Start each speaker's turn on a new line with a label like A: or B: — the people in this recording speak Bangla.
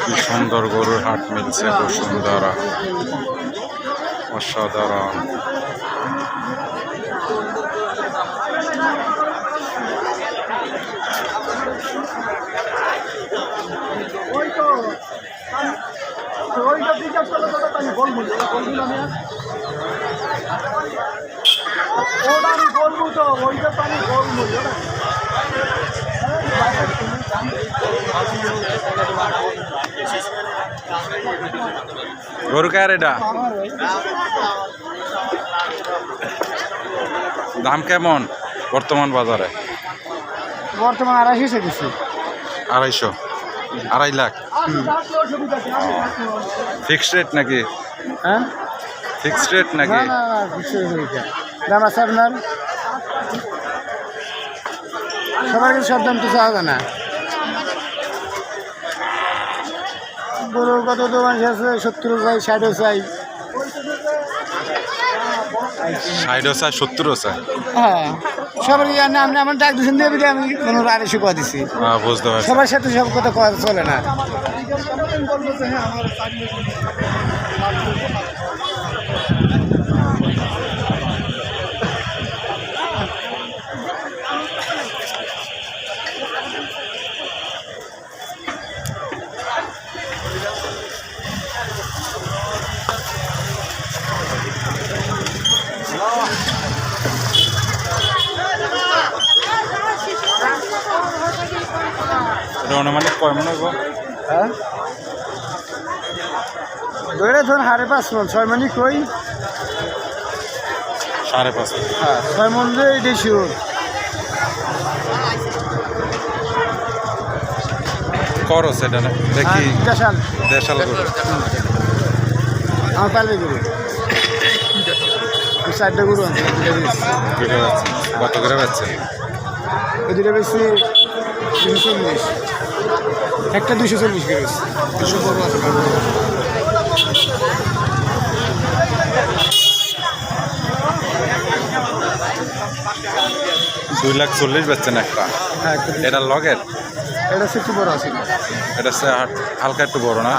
A: কি সুন্দর গরুর হাট মিলছে বসুন্ধরা, অসাধারণ। গরু কার এটা? দাম কেমন বর্তমান বাজারে?
B: বর্তমান 250 কিছু।
A: 250, 2.5 লাখ। ফিক্সড রেট নাকি?
B: হ্যাঁ,
A: ফিক্সড রেট নাকি?
B: না না কিছু হইছে। দাম আছে আপনার? সবার কাছে সব দাম তো চাওয়া যায় না। গরুর কত দোকান আছে, 70 চাই, 60 চাই।
A: 60 চাই, 70 চাই।
B: হ্যাঁ, সবারই জানে। আপনি আমার ডাক দিচ্ছেন দিয়ে আমি 250 করে দিছি।
A: বুঝতে পারছি।
B: সবার সাথে সব কথা কওয়া চলে না।
A: অনুমানিক কয় মনে হইব?
B: হ্যাঁ, ধরে ধরুন 5.5 মন। 6 মনই কই?
A: 5.5।
B: হ্যাঁ, 6 মন যে এটাই শিওর।
A: করো সেটা না দেখি।
B: দেশাল
A: দেশাল গরু।
B: আমার পালবে গরু। আমি 4টা গরু আনছি।
A: দুটো আছে। কত করে বেচছে?
B: এই দুটো বেশি 240। একটা 240 করে বেশি। 200 গরু আছে।
A: 2,40,000 বেচছেন একটা?
B: হ্যাঁ,
A: এটা লগের?
B: এটা একটু বড় আছে।
A: এটা হালকা একটু বড় না?